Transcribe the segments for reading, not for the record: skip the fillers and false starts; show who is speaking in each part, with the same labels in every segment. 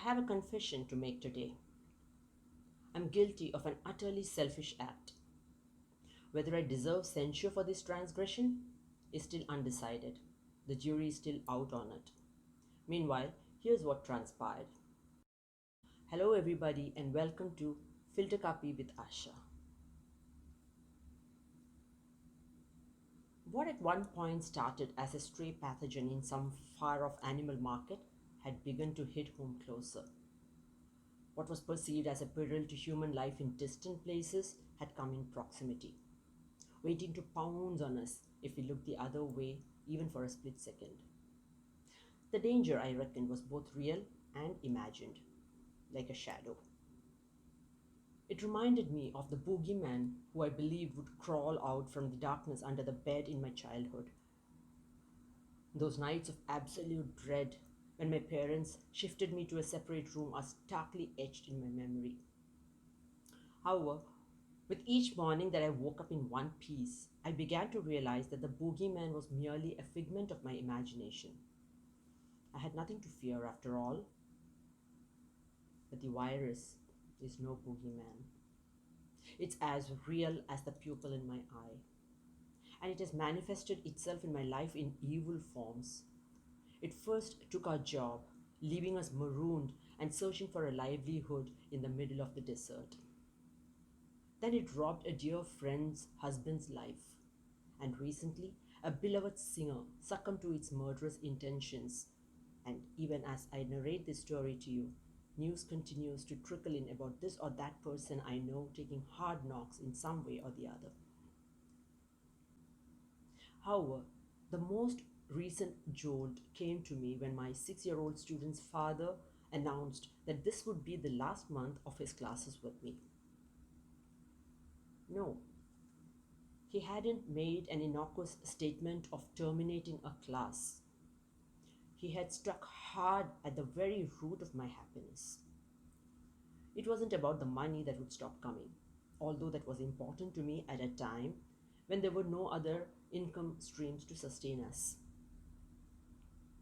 Speaker 1: have a confession to make today. I'm guilty of an utterly selfish act. Whether I deserve censure for this transgression is still undecided. The jury is still out on it. Meanwhile, here's what transpired. Hello, everybody, and welcome to Filter Copy with Asha. What at one point started as a stray pathogen in some far off animal market had begun to hit home closer. What was perceived as a peril to human life in distant places had come in proximity, waiting to pounce on us if we looked the other way, even for a split second. The danger, I reckoned, was both real and imagined, like a shadow. It reminded me of the boogeyman who I believed would crawl out from the darkness under the bed in my childhood. Those nights of absolute dread when my parents shifted me to a separate room are starkly etched in my memory. However, with each morning that I woke up in one piece, I began to realize that the boogeyman was merely a figment of my imagination. I had nothing to fear after all, but the virus is no boogeyman. It's as real as the pupil in my eye, and it has manifested itself in my life in evil forms. It first took our job, leaving us marooned and searching for a livelihood in the middle of the desert. Then it robbed a dear friend's husband's life, and recently a beloved singer succumbed to its murderous intentions. And even as I narrate this story to you, news continues to trickle in about this or that person I know taking hard knocks in some way or the other. However, the most recent jolt came to me when my 6-year-old student's father announced that this would be the last month of his classes with me. No, he hadn't made an innocuous statement of terminating a class. He had struck hard at the very root of my happiness. It wasn't about the money that would stop coming, although that was important to me at a time when there were no other income streams to sustain us.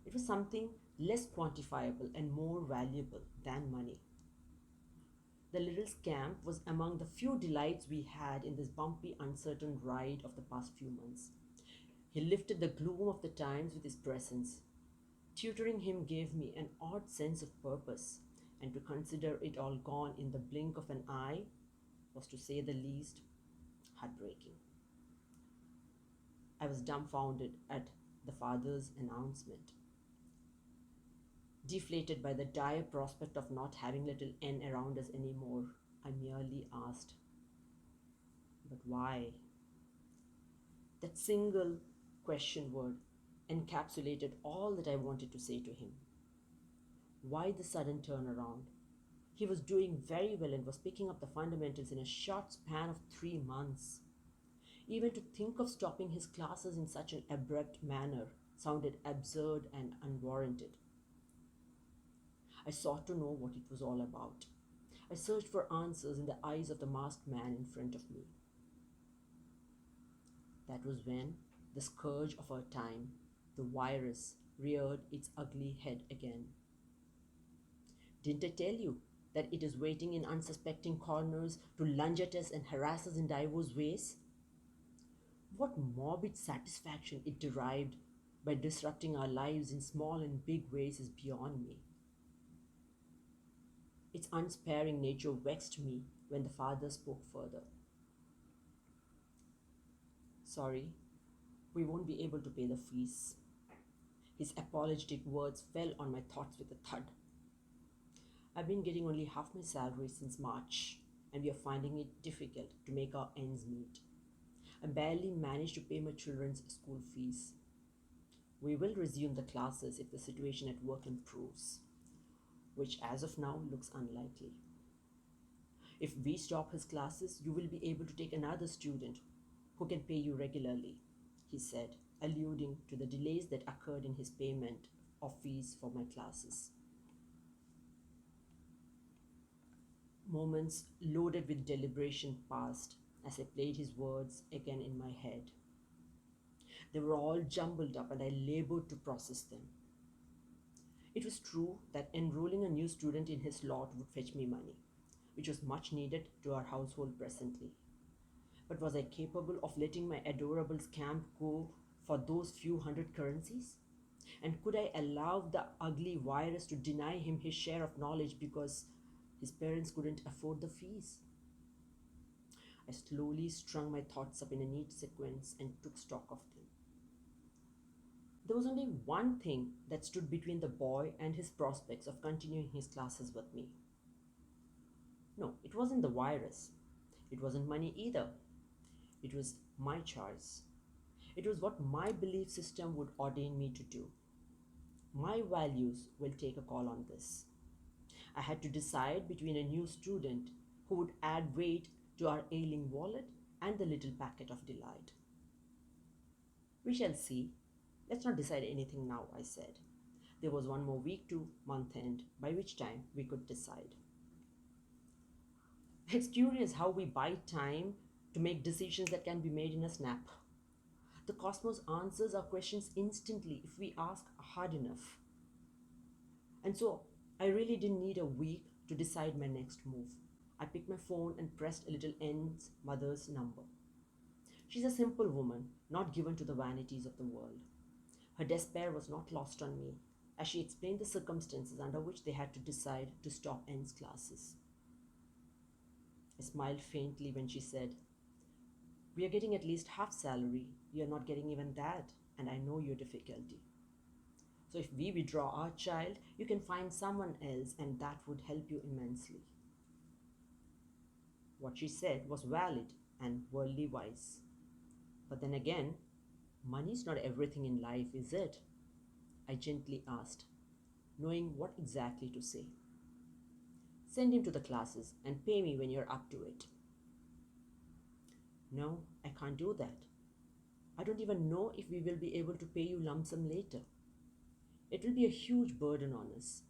Speaker 1: It was something less quantifiable and more valuable than money. The little scamp was among the few delights we had in this bumpy, uncertain ride of the past few months. He lifted the gloom of the times with his presence. Tutoring him gave me an odd sense of purpose, and to consider it all gone in the blink of an eye was, to say the least, heartbreaking. I was dumbfounded at the father's announcement. Deflated by the dire prospect of not having little N around us anymore, I merely asked, "But why?" That single question word encapsulated all that I wanted to say to him. Why the sudden turnaround? He was doing very well and was picking up the fundamentals in a short span of 3 months. Even to think of stopping his classes in such an abrupt manner sounded absurd and unwarranted. I sought to know what it was all about. I searched for answers in the eyes of the masked man in front of me. That was when the scourge of our time, the virus, reared its ugly head again. Didn't I tell you that it is waiting in unsuspecting corners to lunge at us and harass us in diverse ways? What morbid satisfaction it derived by disrupting our lives in small and big ways is beyond me. Its unsparing nature vexed me when the father spoke further. "Sorry, we won't be able to pay the fees." His apologetic words fell on my thoughts with a thud. "I've been getting only half my salary since March, and we are finding it difficult to make our ends meet. I barely manage to pay my children's school fees. We will resume the classes if the situation at work improves, which as of now looks unlikely. If we stop his classes, you will be able to take another student who can pay you regularly," he said, alluding to the delays that occurred in his payment of fees for my classes. Moments loaded with deliberation passed as I played his words again in my head. They were all jumbled up and I labored to process them. It was true that enrolling a new student in his lot would fetch me money, which was much needed to our household presently. But was I capable of letting my adorable scamp go for those few hundred currencies? And could I allow the ugly virus to deny him his share of knowledge because his parents couldn't afford the fees? I slowly strung my thoughts up in a neat sequence and took stock of them. There was only one thing that stood between the boy and his prospects of continuing his classes with me. No, it wasn't the virus. It wasn't money either. It was my choice. It was what my belief system would ordain me to do. My values will take a call on this. I had to decide between a new student who would add weight to our ailing wallet and the little packet of delight. We shall see. Let's not decide anything now, I said. There was one more week to month end, by which time we could decide. It's curious how we buy time to make decisions that can be made in a snap. The cosmos answers our questions instantly if we ask hard enough. And so I really didn't need a week to decide my next move. I picked my phone and pressed a little N's mother's number. She's a simple woman, not given to the vanities of the world. Her despair was not lost on me as she explained the circumstances under which they had to decide to stop N's classes. I smiled faintly when she said, "We are getting at least half salary. You are not getting even that, and I know your difficulty. So if we withdraw our child, you can find someone else, and that would help you immensely." What she said was valid and worldly wise. But then again, money's not everything in life, is it? I gently asked, knowing what exactly to say. "Send him to the classes and pay me when you're up to it." "No, I can't do that. I don't even know if we will be able to pay you lump sum later. It will be a huge burden on us."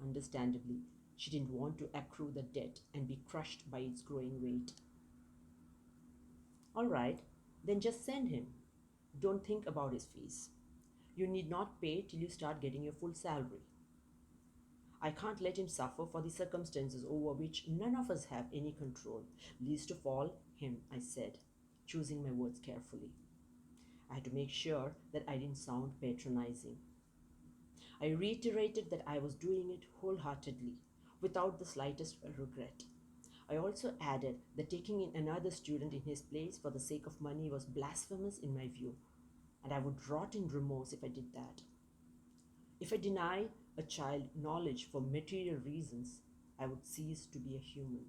Speaker 1: Understandably, she didn't want to accrue the debt and be crushed by its growing weight. "All right, then just send him. Don't think about his fees. You need not pay till you start getting your full salary. I can't let him suffer for the circumstances over which none of us have any control, least of all him," I said, choosing my words carefully. I had to make sure that I didn't sound patronizing. I reiterated that I was doing it wholeheartedly, without the slightest regret. I also added that taking in another student in his place for the sake of money was blasphemous in my view, and I would rot in remorse if I did that. If I deny a child knowledge for material reasons, I would cease to be a human.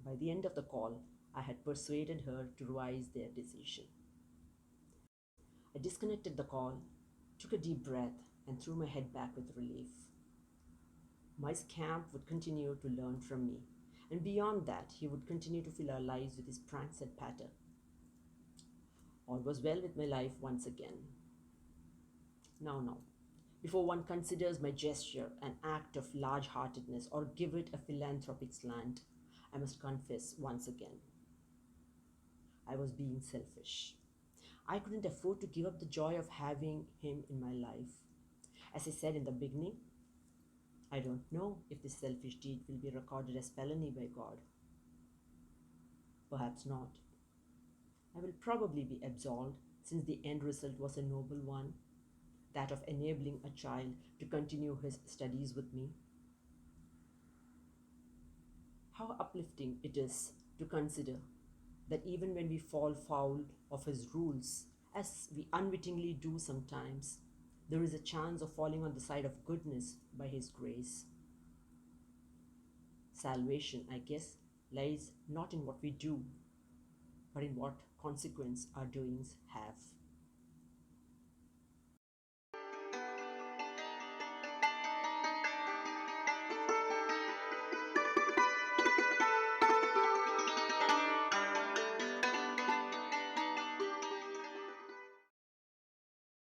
Speaker 1: By the end of the call, I had persuaded her to revise their decision. I disconnected the call, took a deep breath, and threw my head back with relief. My scamp would continue to learn from me, and beyond that, he would continue to fill our lives with his pranks and patter. All was well with my life once again. Now, before one considers my gesture an act of large-heartedness or give it a philanthropic slant, I must confess once again, I was being selfish. I couldn't afford to give up the joy of having him in my life. As I said in the beginning, I don't know if this selfish deed will be recorded as felony by God. Perhaps not. I will probably be absolved since the end result was a noble one, that of enabling a child to continue his studies with me. How uplifting it is to consider that even when we fall foul of his rules, as we unwittingly do sometimes, there is a chance of falling on the side of goodness by his grace. Salvation, I guess, lies not in what we do, but in what consequence our doings have.